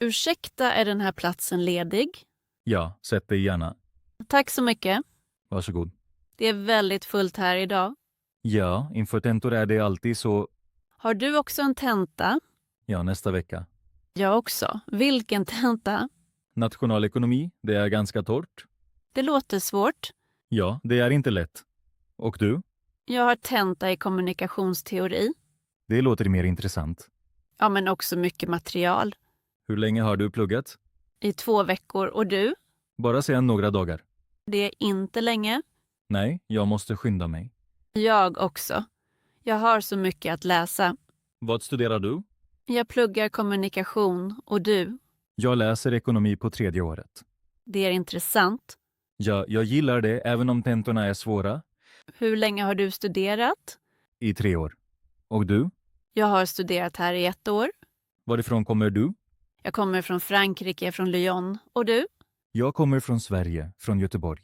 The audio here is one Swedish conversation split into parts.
Ursäkta, är den här platsen ledig? Ja, sätt dig gärna. Tack så mycket. Varsågod. Det är väldigt fullt här idag. Ja, inför tentor är det alltid så. Har du också en tenta? Ja, nästa vecka. Jag också. Vilken tenta? Nationalekonomi, det är ganska torrt. Det låter svårt. Ja, det är inte lätt. Och du? Jag har tenta i kommunikationsteori. Det låter mer intressant. Ja, men också mycket material. Hur länge har du pluggat? I 2 veckor. Och du? Bara sedan några dagar. Det är inte länge. Nej, jag måste skynda mig. Jag också. Jag har så mycket att läsa. Vad studerar du? Jag pluggar kommunikation. Och du? Jag läser ekonomi på 3:e året. Det är intressant. Ja, jag gillar det även om tentorna är svåra. Hur länge har du studerat? I 3 år. Och du? Jag har studerat här i 1 år. Varifrån kommer du? Jag kommer från Frankrike, från Lyon. Och du? Jag kommer från Sverige, från Göteborg.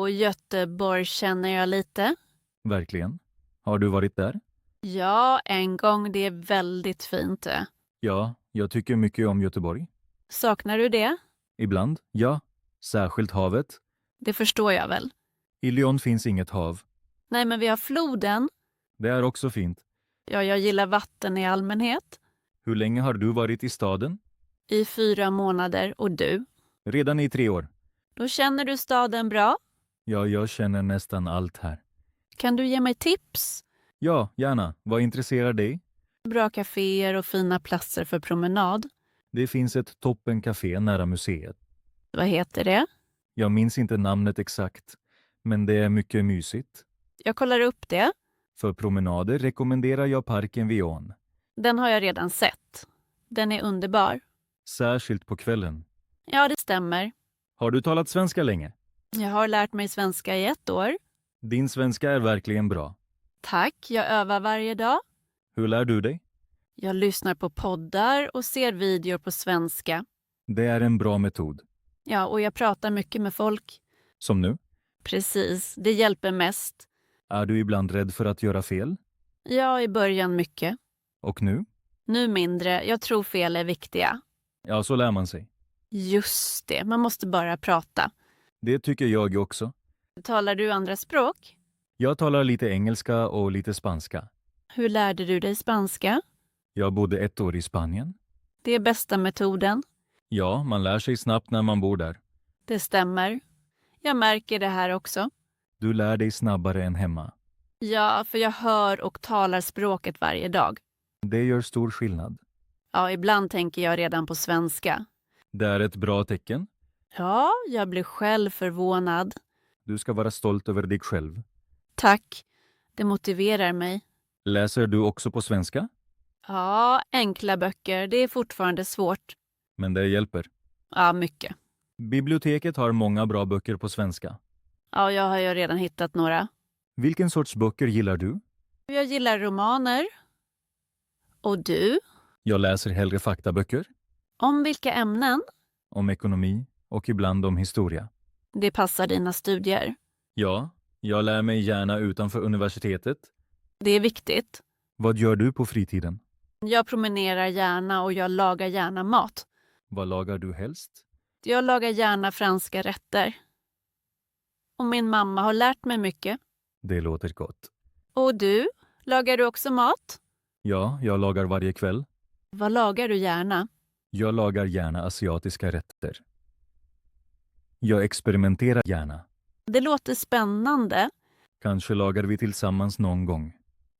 Göteborg känner jag lite. Verkligen. Har du varit där? Ja, en gång. Det är väldigt fint. Ja, jag tycker mycket om Göteborg. Saknar du det? Ibland, ja. Särskilt havet. Det förstår jag väl. I Lyon finns inget hav. Nej, men vi har floden. Det är också fint. Ja, jag gillar vatten i allmänhet. Hur länge har du varit i staden? I 4 månader. Och du? Redan i 3 år. Då känner du staden bra. Ja, jag känner nästan allt här. Kan du ge mig tips? Ja, gärna. Vad intresserar dig? Bra kaféer och fina platser för promenad. Det finns ett toppencafé nära museet. Vad heter det? Jag minns inte namnet exakt, men det är mycket mysigt. Jag kollar upp det. För promenader rekommenderar jag parken vid ån. Den har jag redan sett. Den är underbar. Särskilt på kvällen. Ja, det stämmer. Har du talat svenska länge? Jag har lärt mig svenska i 1 år. Din svenska är verkligen bra. Tack, jag övar varje dag. Hur lär du dig? Jag lyssnar på poddar och ser videor på svenska. Det är en bra metod. Ja, och jag pratar mycket med folk. Som nu? Precis, det hjälper mest. Är du ibland rädd för att göra fel? Ja, i början mycket. Och nu? Nu mindre. Jag tror fel är viktiga. Ja, så lär man sig. Just det, man måste bara prata. Det tycker jag också. Talar du andra språk? Jag talar lite engelska och lite spanska. Hur lärde du dig spanska? Jag bodde 1 år i Spanien. Det är bästa metoden. Ja, man lär sig snabbt när man bor där. Det stämmer. Jag märker det här också. Du lär dig snabbare än hemma. Ja, för jag hör och talar språket varje dag. Det gör stor skillnad. Ja, ibland tänker jag redan på svenska. Det är ett bra tecken. Ja, jag blir själv förvånad. Du ska vara stolt över dig själv. Tack. Det motiverar mig. Läser du också på svenska? Ja, enkla böcker. Det är fortfarande svårt. Men det hjälper. Ja, mycket. Biblioteket har många bra böcker på svenska. Ja, jag har ju redan hittat några. Vilken sorts böcker gillar du? Jag gillar romaner. Och du? Jag läser hellre faktaböcker. Om vilka ämnen? Om ekonomi och ibland om historia. Det passar dina studier. Ja, jag lär mig gärna utanför universitetet. Det är viktigt. Vad gör du på fritiden? Jag promenerar gärna och jag lagar gärna mat. Vad lagar du helst? Jag lagar gärna franska rätter. Och min mamma har lärt mig mycket. Det låter gott. Och du? Lagar du också mat? Ja, jag lagar varje kväll. Vad lagar du gärna? Jag lagar gärna asiatiska rätter. Jag experimenterar gärna. Det låter spännande. Kanske lagar vi tillsammans någon gång.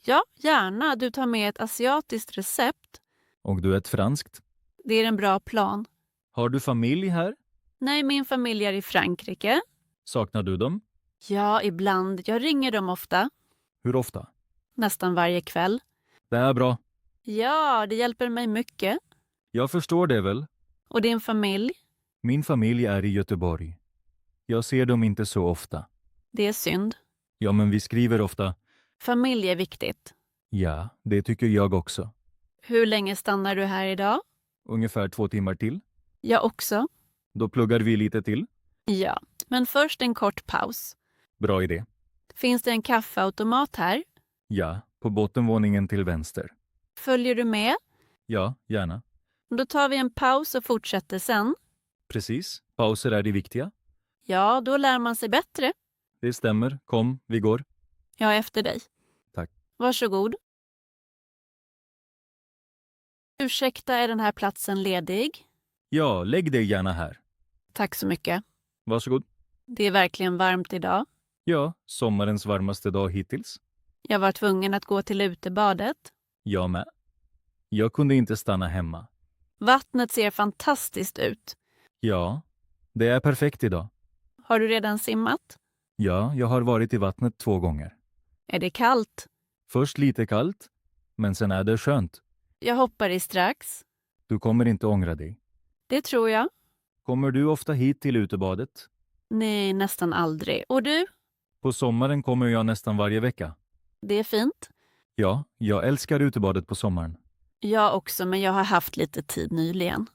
Ja, gärna. Du tar med ett asiatiskt recept. Och du ett franskt? Det är en bra plan. Har du familj här? Nej, min familj är i Frankrike. Saknar du dem? Ja, ibland. Jag ringer dem ofta. Hur ofta? Nästan varje kväll. Det är bra. Ja, det hjälper mig mycket. Jag förstår det väl. Och din familj? Min familj är i Göteborg. Jag ser dem inte så ofta. Det är synd. Ja, men vi skriver ofta. Familj är viktigt. Ja, det tycker jag också. Hur länge stannar du här idag? Ungefär 2 timmar till. Jag också. Då pluggar vi lite till. Ja, men först en kort paus. Bra idé. Finns det en kaffeautomat här? Ja, på bottenvåningen till vänster. Följer du med? Ja, gärna. Då tar vi en paus och fortsätter sen. Precis, pauser är det viktiga. Ja, då lär man sig bättre. Det stämmer, kom, vi går. Jag är efter dig. Tack. Varsågod. Ursäkta, är den här platsen ledig? Ja, lägg dig gärna här. Tack så mycket. Varsågod. Det är verkligen varmt idag. Ja, sommarens varmaste dag hittills. Jag var tvungen att gå till utebadet. Jag med. Jag kunde inte stanna hemma. Vattnet ser fantastiskt ut. Ja, det är perfekt idag. Har du redan simmat? Ja, jag har varit i vattnet 2 gånger. Är det kallt? Först lite kallt, men sen är det skönt. Jag hoppar i strax. Du kommer inte ångra dig. Det tror jag. Kommer du ofta hit till utebadet? Nej, nästan aldrig. Och du? På sommaren kommer jag nästan varje vecka. Det är fint. Ja, jag älskar utebadet på sommaren. Jag också, men jag har haft lite tid nyligen.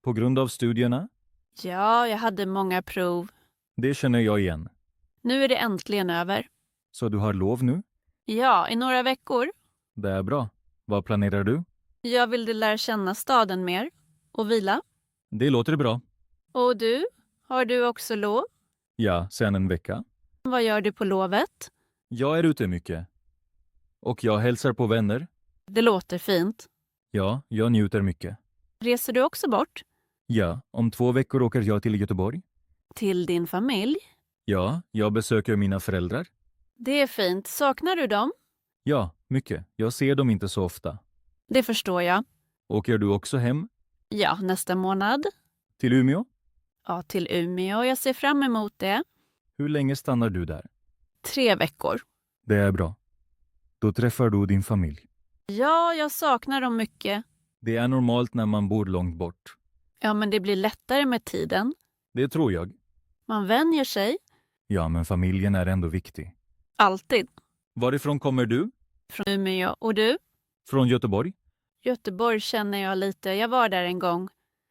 På grund av studierna? Ja, jag hade många prov. Det känner jag igen. Nu är det äntligen över. Så du har lov nu? Ja, i några veckor. Det är bra. Vad planerar du? Jag ville lära känna staden mer. Och vila. Det låter bra. Och du? Har du också lov? Ja, sen en vecka. Vad gör du på lovet? Jag är ute mycket. Och jag hälsar på vänner. Det låter fint. Ja, jag njuter mycket. Reser du också bort? Ja, om 2 veckor åker jag till Göteborg. Till din familj? Ja, jag besöker mina föräldrar. Det är fint. Saknar du dem? Ja, mycket. Jag ser dem inte så ofta. Det förstår jag. Åker du också hem? Ja, nästa månad. Till Umeå? Ja, till Umeå. Jag ser fram emot det. Hur länge stannar du där? 3 veckor. Det är bra. Då träffar du din familj. Ja, jag saknar dem mycket. Det är normalt när man bor långt bort. Ja, men det blir lättare med tiden. Det tror jag. Man vänjer sig. Ja, men familjen är ändå viktig. Alltid. Varifrån kommer du? Från Umeå. Och du? Från Göteborg? Göteborg känner jag lite. Jag var där en gång.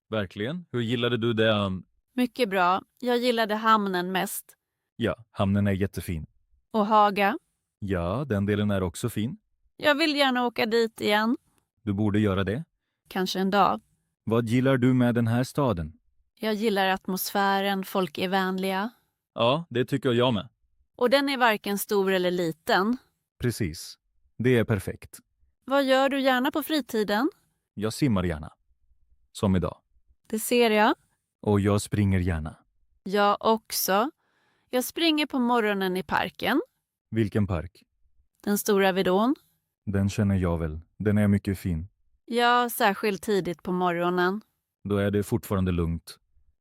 Verkligen? Hur gillade du det? Mycket bra. Jag gillade hamnen mest. Ja, hamnen är jättefin. Och Haga. Ja, den delen är också fin. Jag vill gärna åka dit igen. Du borde göra det. Kanske en dag. Vad gillar du med den här staden? Jag gillar atmosfären, folk är vänliga. Ja, det tycker jag med. Och den är varken stor eller liten. Precis. Det är perfekt. Vad gör du gärna på fritiden? Jag simmar gärna. Som idag. Det ser jag. Och jag springer gärna. Jag också. Jag springer på morgonen i parken. Vilken park? Den stora vidån. Den känner jag väl. Den är mycket fin. Ja, särskilt tidigt på morgonen. Då är det fortfarande lugnt.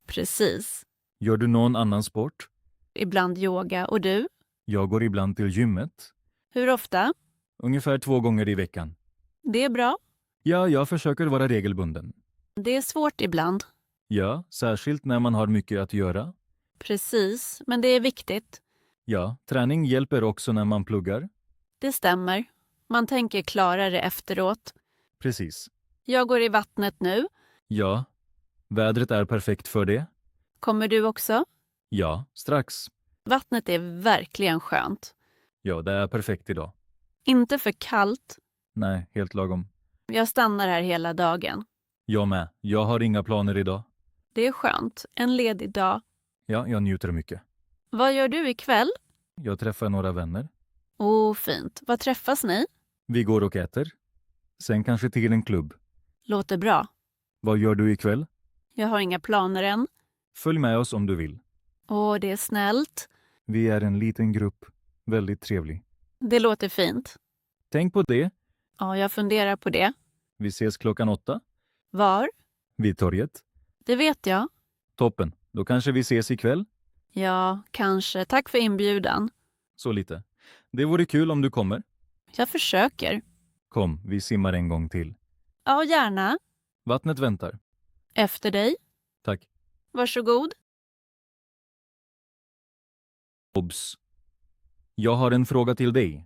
Precis. Gör du någon annan sport? Ibland yoga. Och du? Jag går ibland till gymmet. Hur ofta? Ungefär 2 gånger i veckan. Det är bra. Ja, jag försöker vara regelbunden. Det är svårt ibland. Ja, särskilt när man har mycket att göra. Precis, men det är viktigt. Ja, träning hjälper också när man pluggar. Det stämmer. Man tänker klarare efteråt. Precis. Jag går i vattnet nu. Ja, vädret är perfekt för det. Kommer du också? Ja, strax. Vattnet är verkligen skönt. Ja, det är perfekt idag. Inte för kallt. Nej, helt lagom. Jag stannar här hela dagen. Jag med. Jag har inga planer idag. Det är skönt. En ledig dag. Ja, jag njuter mycket. Vad gör du ikväll? Jag träffar några vänner. Fint. Vad träffas ni? Vi går och äter. Sen kanske till en klubb. Låter bra. Vad gör du ikväll? Jag har inga planer än. Följ med oss om du vill. Det är snällt. Vi är en liten grupp. Väldigt trevlig. Det låter fint. Tänk på det. Ja, jag funderar på det. Vi ses klockan 8. Var? Vid torget. Det vet jag. Toppen. Då kanske vi ses ikväll. Ja, kanske. Tack för inbjudan. Så lite. Det vore kul om du kommer. Jag försöker. Kom, vi simmar en gång till. Ja, gärna. Vattnet väntar. Efter dig. Tack. Varsågod. Obs. Jag har en fråga till dig.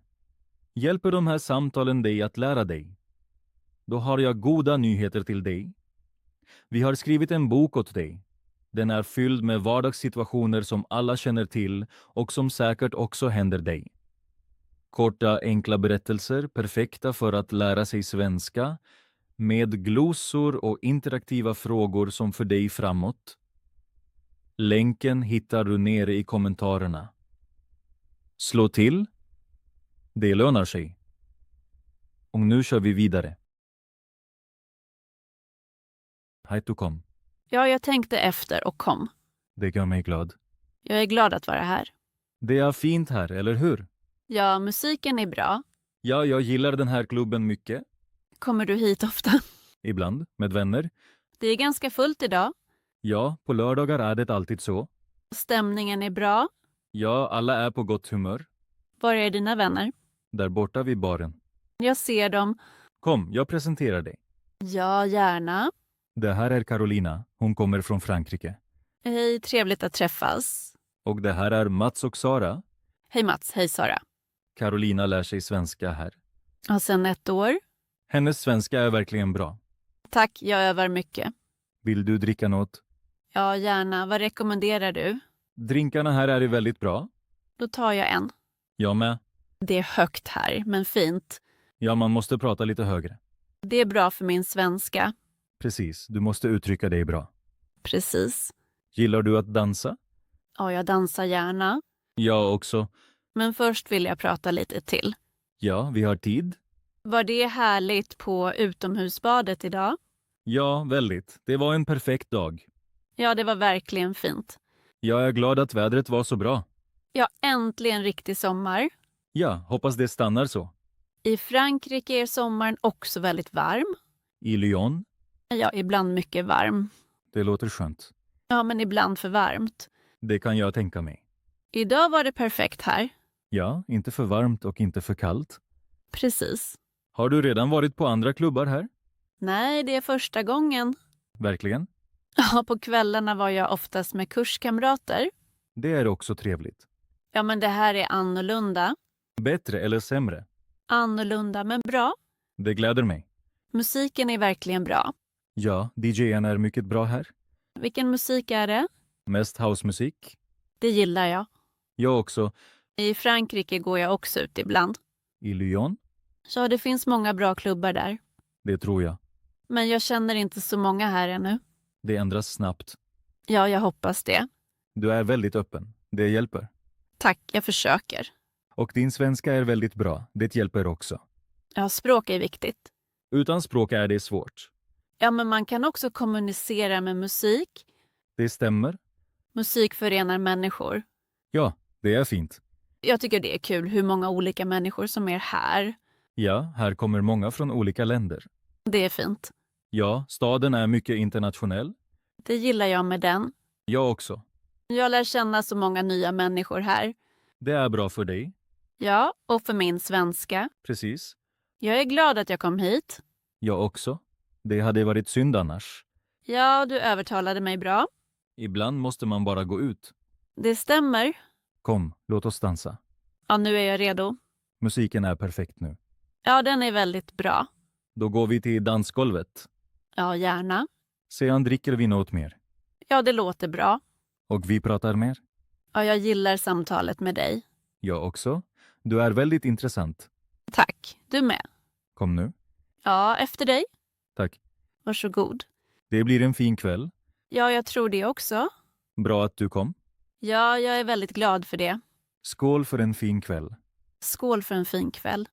Hjälper de här samtalen dig att lära dig? Då har jag goda nyheter till dig. Vi har skrivit en bok åt dig. Den är fylld med vardagssituationer som alla känner till och som säkert också händer dig. Korta, enkla berättelser, perfekta för att lära sig svenska, Med glosor och interaktiva frågor som för dig framåt. Länken hittar du nere i kommentarerna. Slå till. Det lönar sig. Och nu kör vi vidare. Hej, du kom. Ja, jag tänkte efter och kom. Det gör mig glad. Jag är glad att vara här. Det är fint här, eller hur? Ja, musiken är bra. Ja, jag gillar den här klubben mycket. Kommer du hit ofta? Ibland, med vänner. Det är ganska fullt idag. Ja, på lördagar är det alltid så. Stämningen är bra. Ja, alla är på gott humör. Var är dina vänner? Där borta vid baren. Jag ser dem. Kom, jag presenterar dig. Ja, gärna. Det här är Carolina. Hon kommer från Frankrike. Hej, trevligt att träffas. Och det här är Mats och Sara. Hej Mats, hej Sara. Carolina lär sig svenska här. Och sen 1 år. Hennes svenska är verkligen bra. Tack, jag övar mycket. Vill du dricka något? Ja, gärna. Vad rekommenderar du? Drinkarna här är väldigt bra. Då tar jag en. Jag med. Det är högt här, men fint. Ja, man måste prata lite högre. Det är bra för min svenska. Precis, du måste uttrycka dig bra. Precis. Gillar du att dansa? Ja, jag dansar gärna. Jag också. Men först vill jag prata lite till. Ja, vi har tid. Var det härligt på utomhusbadet idag? Ja, väldigt. Det var en perfekt dag. Ja, det var verkligen fint. Jag är glad att vädret var så bra. Ja, äntligen riktig sommar. Ja, hoppas det stannar så. I Frankrike är sommaren också väldigt varm. I Lyon? Ja, ibland mycket varm. Det låter skönt. Ja, men ibland för varmt. Det kan jag tänka mig. Idag var det perfekt här. Ja, inte för varmt och inte för kallt. Precis. Har du redan varit på andra klubbar här? Nej, det är första gången. Verkligen? Ja, på kvällarna var jag oftast med kurskamrater. Det är också trevligt. Ja, men det här är annorlunda. Bättre eller sämre? Annorlunda, men bra. Det gläder mig. Musiken är verkligen bra. Ja, DJ:n är mycket bra här. Vilken musik är det? Mest housemusik. Det gillar jag. Jag också. I Frankrike går jag också ut ibland. I Lyon? Så det finns många bra klubbar där. Det tror jag. Men jag känner inte så många här ännu. Det ändras snabbt. Ja, jag hoppas det. Du är väldigt öppen. Det hjälper. Tack, jag försöker. Och din svenska är väldigt bra. Det hjälper också. Ja, språk är viktigt. Utan språk är det svårt. Ja, men man kan också kommunicera med musik. Det stämmer. Musik förenar människor. Ja, det är fint. Jag tycker det är kul hur många olika människor som är här. Ja, här kommer många från olika länder. Det är fint. Ja, staden är mycket internationell. Det gillar jag med den. Jag också. Jag lär känna så många nya människor här. Det är bra för dig. Ja, och för min svenska. Precis. Jag är glad att jag kom hit. Jag också. Det hade varit synd annars. Ja, du övertalade mig bra. Ibland måste man bara gå ut. Det stämmer. Kom, låt oss dansa. Ja, nu är jag redo. Musiken är perfekt nu. Ja, den är väldigt bra. Då går vi till dansgolvet. Ja, gärna. Sedan dricker vi något mer. Ja, det låter bra. Och vi pratar mer. Ja, jag gillar samtalet med dig. Jag också. Du är väldigt intressant. Tack. Du med. Kom nu. Ja, efter dig. Tack. Varsågod. Det blir en fin kväll. Ja, jag tror det också. Bra att du kom. Ja, jag är väldigt glad för det. Skål för en fin kväll. Skål för en fin kväll.